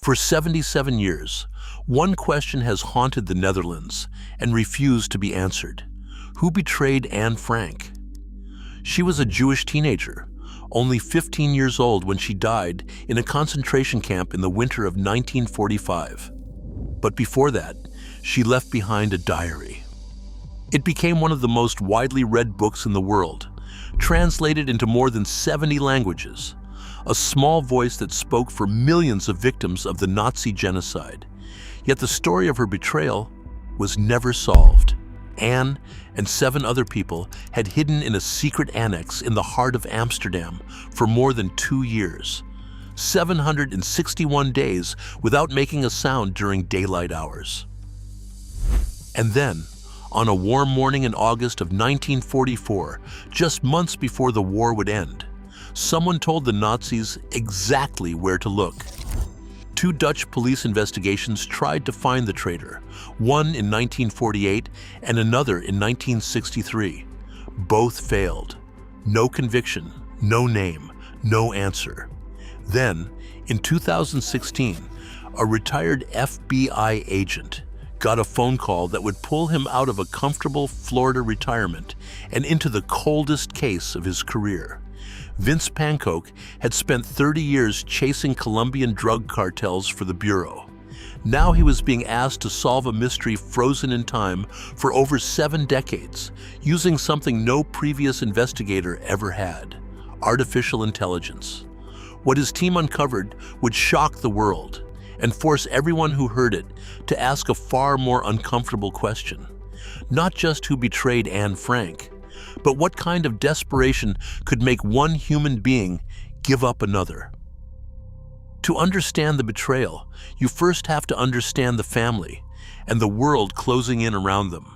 For 77 years, one question has haunted the Netherlands and refused to be answered. Who betrayed Anne Frank? She was a Jewish teenager, only 15 years old when she died in a concentration camp in the winter of 1945. But before that, she left behind a diary. It became one of the most widely read books in the world, translated into more than 70 languages, a small voice that spoke for millions of victims of the Nazi genocide. Yet the story of her betrayal was never solved. Anne and 7 other people had hidden in a secret annex in the heart of Amsterdam for more than 2 years, 761 days without making a sound during daylight hours. And then, on a warm morning in August of 1944, just months before the war would end, someone told the Nazis exactly where to look. 2 Dutch police investigations tried to find the traitor, one in 1948 and another in 1963. Both failed. No conviction, no name, no answer. Then, in 2016, a retired FBI agent got a phone call that would pull him out of a comfortable Florida retirement and into the coldest case of his career. Vince Pankoke had spent 30 years chasing Colombian drug cartels for the Bureau. Now he was being asked to solve a mystery frozen in time for over 7 decades, using something no previous investigator ever had: artificial intelligence. What his team uncovered would shock the world and force everyone who heard it to ask a far more uncomfortable question. Not just who betrayed Anne Frank, but what kind of desperation could make one human being give up another? To understand the betrayal, you first have to understand the family and the world closing in around them.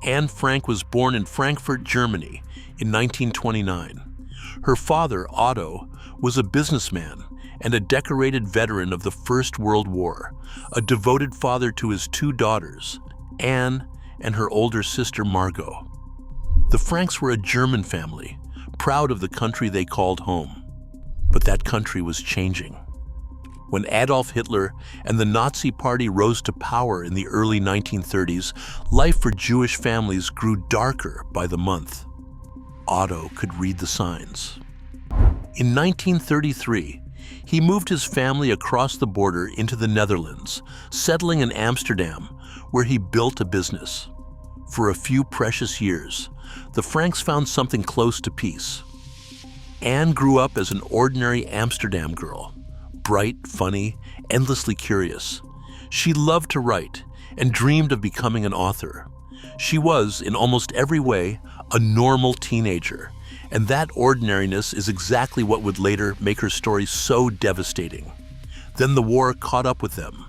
Anne Frank was born in Frankfurt, Germany in 1929. Her father, Otto, was a businessman and a decorated veteran of the First World War, a devoted father to his 2 daughters, Anne and her older sister, Margot. The Franks were a German family, proud of the country they called home. But that country was changing. When Adolf Hitler and the Nazi Party rose to power in the early 1930s, life for Jewish families grew darker by the month. Otto could read the signs. In 1933, he moved his family across the border into the Netherlands, settling in Amsterdam, where he built a business. For a few precious years, the Franks found something close to peace. Anne grew up as an ordinary Amsterdam girl, bright, funny, endlessly curious. She loved to write and dreamed of becoming an author. She was, in almost every way, a normal teenager, and that ordinariness is exactly what would later make her story so devastating. Then the war caught up with them.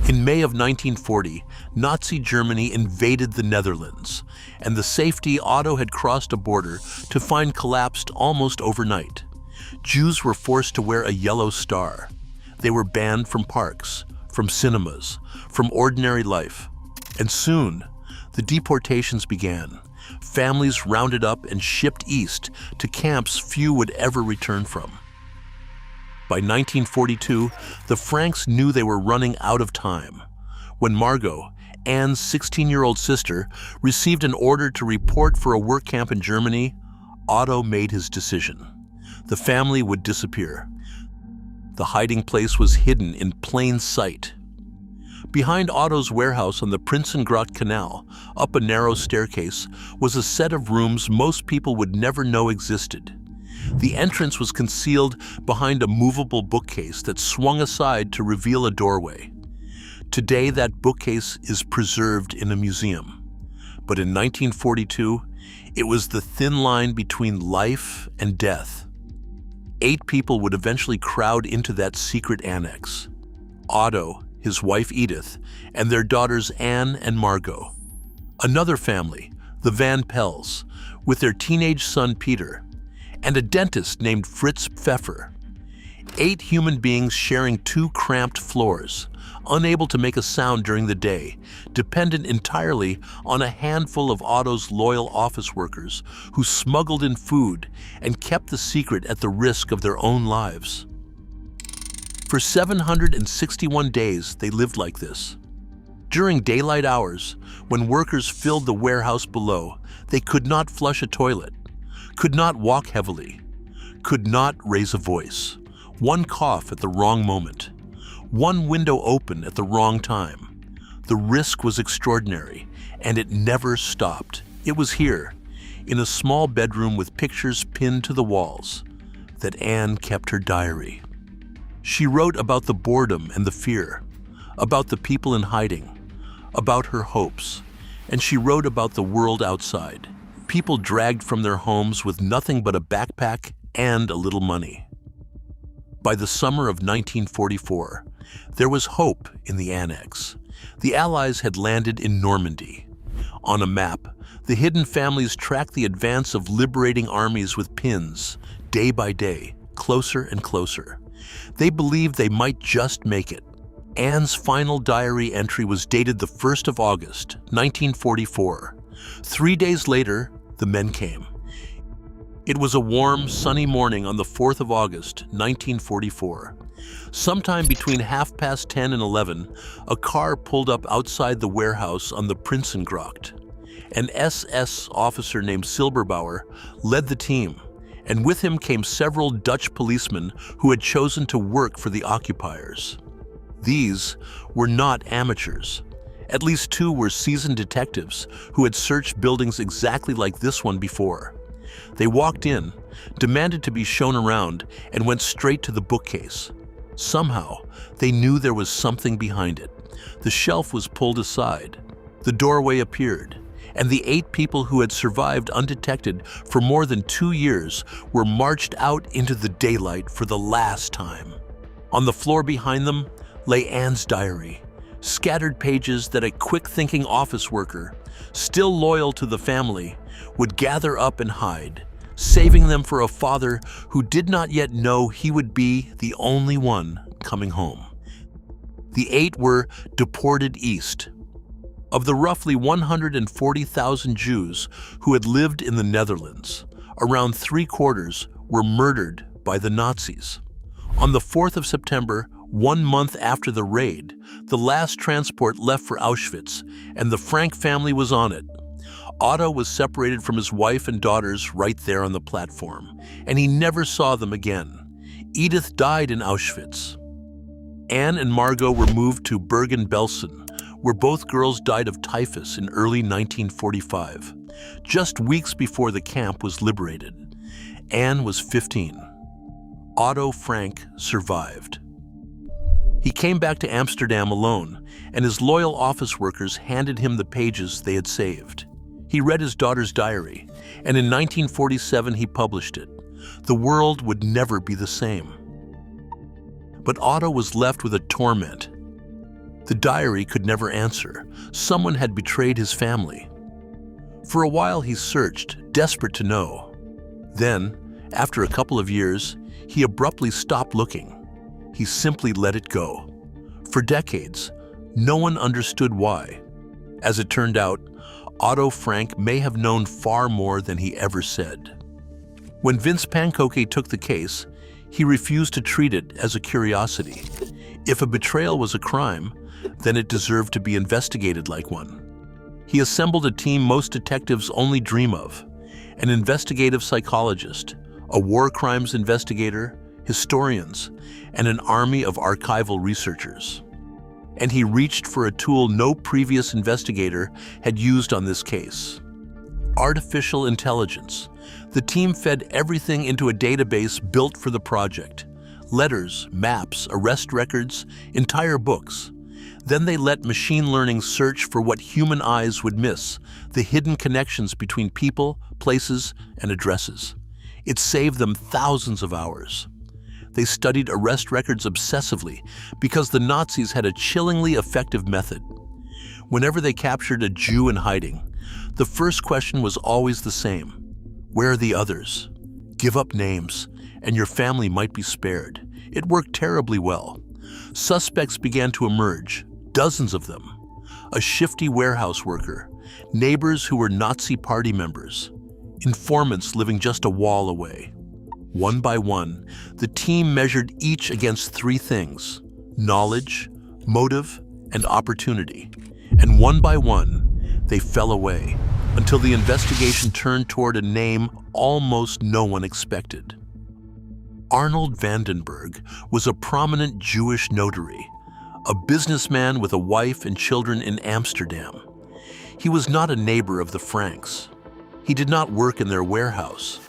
In May of 1940, Nazi Germany invaded the Netherlands, and the safety Otto had crossed a border to find collapsed almost overnight. Jews were forced to wear a yellow star. They were banned from parks, from cinemas, from ordinary life. And soon, the deportations began. Families rounded up and shipped east to camps few would ever return from. By 1942, the Franks knew they were running out of time. When Margot, Anne's 16-year-old sister, received an order to report for a work camp in Germany, Otto made his decision. The family would disappear. The hiding place was hidden in plain sight. Behind Otto's warehouse on the Prinsengracht Canal, up a narrow staircase, was a set of rooms most people would never know existed. The entrance was concealed behind a movable bookcase that swung aside to reveal a doorway. Today, that bookcase is preserved in a museum. But in 1942, it was the thin line between life and death. 8 people would eventually crowd into that secret annex: Otto, his wife Edith, and their daughters Anne and Margot. Another family, the Van Pels, with their teenage son Peter, and a dentist named Fritz Pfeffer. 8 human beings sharing 2 cramped floors, unable to make a sound during the day, dependent entirely on a handful of Otto's loyal office workers who smuggled in food and kept the secret at the risk of their own lives. For 761 days, they lived like this. During daylight hours, when workers filled the warehouse below, they could not flush a toilet, could not walk heavily, could not raise a voice. One cough at the wrong moment, one window open at the wrong time. The risk was extraordinary, and it never stopped. It was here, in a small bedroom with pictures pinned to the walls, that Anne kept her diary. She wrote about the boredom and the fear, about the people in hiding, about her hopes, and she wrote about the world outside, people dragged from their homes with nothing but a backpack and a little money. By the summer of 1944, there was hope in the annex. The Allies had landed in Normandy. On a map, the hidden families tracked the advance of liberating armies with pins, day by day, closer and closer. They believed they might just make it. Anne's final diary entry was dated the 1st of August, 1944. 3 days later, the men came. It was a warm, sunny morning on the 4th of August, 1944. Sometime between 10:30 and 11, a car pulled up outside the warehouse on the Prinsengracht. An SS officer named Silberbauer led the team, and with him came several Dutch policemen who had chosen to work for the occupiers. These were not amateurs. At least 2 were seasoned detectives who had searched buildings exactly like this one before. They walked in, demanded to be shown around, and went straight to the bookcase. Somehow, they knew there was something behind it. The shelf was pulled aside. The doorway appeared, and the 8 people who had survived undetected for more than 2 years were marched out into the daylight for the last time. On the floor behind them lay Anne's diary, scattered pages that a quick-thinking office worker, still loyal to the family, would gather up and hide, saving them for a father who did not yet know he would be the only one coming home. The 8 were deported east. Of the roughly 140,000 Jews who had lived in the Netherlands, around 3/4 were murdered by the Nazis. On the 4th of September, 1 month after the raid, the last transport left for Auschwitz, and the Frank family was on it. Otto was separated from his wife and daughters right there on the platform, and he never saw them again. Edith died in Auschwitz. Anne and Margot were moved to Bergen-Belsen, where both girls died of typhus in early 1945, just weeks before the camp was liberated. Anne was 15. Otto Frank survived. He came back to Amsterdam alone, and his loyal office workers handed him the pages they had saved. He read his daughter's diary, and in 1947 he published it. The world would never be the same. But Otto was left with a torment. The diary could never answer. Someone had betrayed his family. For a while he searched, desperate to know. Then, after a couple of years, he abruptly stopped looking. He simply let it go. For decades, no one understood why. As it turned out, Otto Frank may have known far more than he ever said. When Vince Pankoke took the case, he refused to treat it as a curiosity. If a betrayal was a crime, then it deserved to be investigated like one. He assembled a team most detectives only dream of: an investigative psychologist, a war crimes investigator, historians, and an army of archival researchers. And he reached for a tool no previous investigator had used on this case: artificial intelligence. The team fed everything into a database built for the project: letters, maps, arrest records, entire books. Then they let machine learning search for what human eyes would miss: the hidden connections between people, places, and addresses. It saved them thousands of hours. They studied arrest records obsessively because the Nazis had a chillingly effective method. Whenever they captured a Jew in hiding, the first question was always the same: where are the others? Give up names, and your family might be spared. It worked terribly well. Suspects began to emerge, dozens of them. A shifty warehouse worker, neighbors who were Nazi party members, informants living just a wall away. One by one, the team measured each against three things: knowledge, motive, and opportunity. And one by one, they fell away until the investigation turned toward a name almost no one expected. Arnold Vandenberg was a prominent Jewish notary, a businessman with a wife and children in Amsterdam. He was not a neighbor of the Franks. He did not work in their warehouse.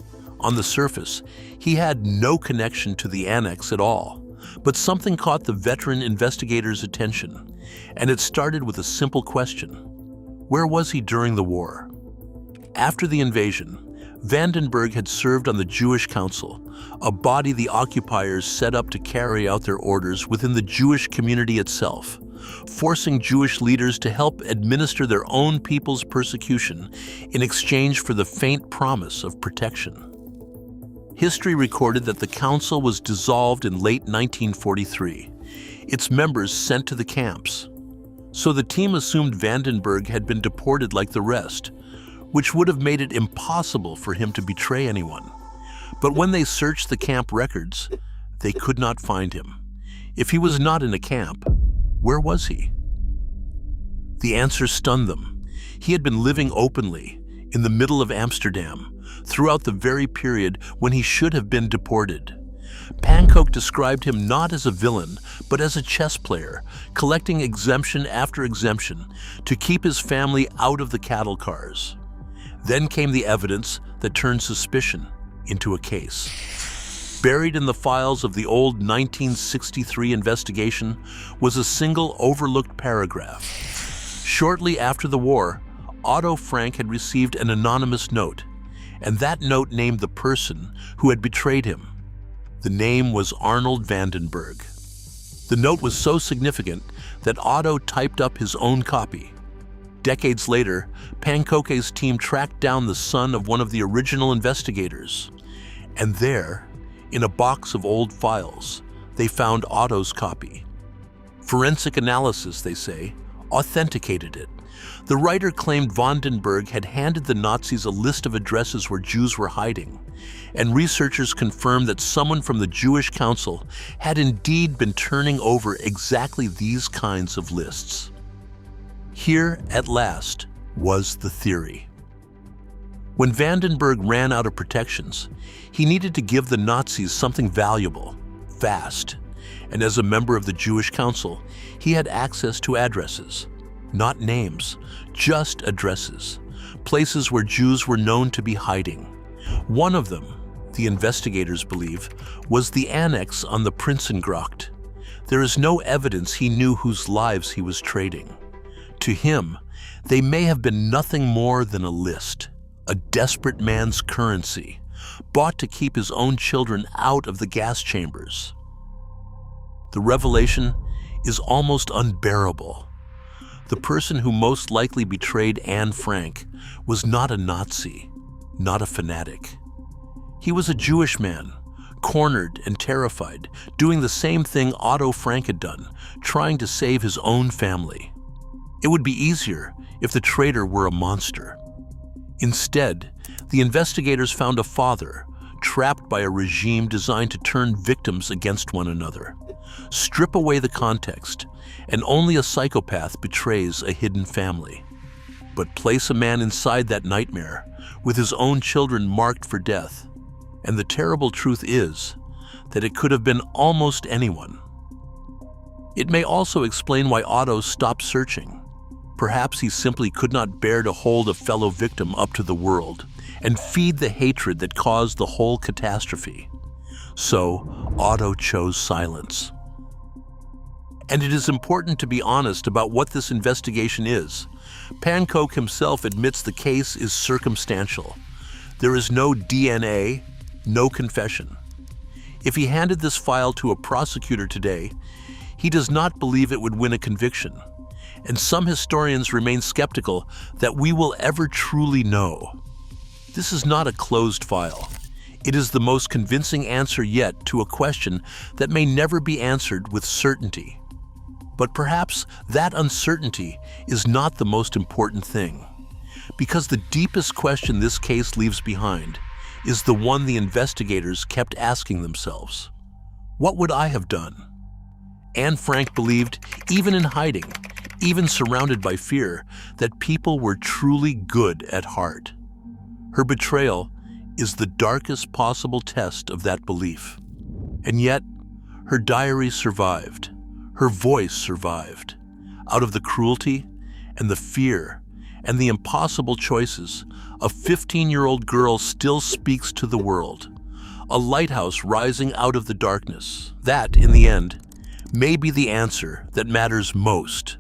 On the surface, he had no connection to the annex at all, but something caught the veteran investigator's attention, and it started with a simple question: where was he during the war? After the invasion, Vandenberg had served on the Jewish Council, a body the occupiers set up to carry out their orders within the Jewish community itself, forcing Jewish leaders to help administer their own people's persecution in exchange for the faint promise of protection. History recorded that the council was dissolved in late 1943, its members sent to the camps. So the team assumed Vandenberg had been deported like the rest, which would have made it impossible for him to betray anyone. But when they searched the camp records, they could not find him. If he was not in a camp, where was he? The answer stunned them. He had been living openly, in the middle of Amsterdam, throughout the very period when he should have been deported. Pankoke described him not as a villain, but as a chess player, collecting exemption after exemption to keep his family out of the cattle cars. Then came the evidence that turned suspicion into a case. Buried in the files of the old 1963 investigation was a single overlooked paragraph. Shortly after the war, Otto Frank had received an anonymous note, and that note named the person who had betrayed him. The name was Arnold Vandenberg. The note was so significant that Otto typed up his own copy. Decades later, Pankoke's team tracked down the son of one of the original investigators. And there, in a box of old files, they found Otto's copy. Forensic analysis, they say, authenticated it. The writer claimed Vandenberg had handed the Nazis a list of addresses where Jews were hiding, and researchers confirmed that someone from the Jewish Council had indeed been turning over exactly these kinds of lists. Here, at last, was the theory. When Vandenberg ran out of protections, he needed to give the Nazis something valuable, fast, and as a member of the Jewish Council, he had access to addresses. Not names, just addresses, places where Jews were known to be hiding. One of them, the investigators believe, was the annex on the Prinsengracht. There is no evidence he knew whose lives he was trading. To him, they may have been nothing more than a list, a desperate man's currency, bought to keep his own children out of the gas chambers. The revelation is almost unbearable. The person who most likely betrayed Anne Frank was not a Nazi, not a fanatic. He was a Jewish man, cornered and terrified, doing the same thing Otto Frank had done, trying to save his own family. It would be easier if the traitor were a monster. Instead, the investigators found a father trapped by a regime designed to turn victims against one another. Strip away the context, and only a psychopath betrays a hidden family. But place a man inside that nightmare, with his own children marked for death, and the terrible truth is that it could have been almost anyone. It may also explain why Otto stopped searching. Perhaps he simply could not bear to hold a fellow victim up to the world and feed the hatred that caused the whole catastrophe. So Otto chose silence. And it is important to be honest about what this investigation is. Pankoke himself admits the case is circumstantial. There is no DNA, no confession. If he handed this file to a prosecutor today, he does not believe it would win a conviction. And some historians remain skeptical that we will ever truly know. This is not a closed file. It is the most convincing answer yet to a question that may never be answered with certainty. But perhaps that uncertainty is not the most important thing, because the deepest question this case leaves behind is the one the investigators kept asking themselves. What would I have done? Anne Frank believed, even in hiding, even surrounded by fear, that people were truly good at heart. Her betrayal is the darkest possible test of that belief. And yet, her diary survived. Her voice survived. Out of the cruelty and the fear and the impossible choices, a 15-year-old girl still speaks to the world. A lighthouse rising out of the darkness. That, in the end, may be the answer that matters most.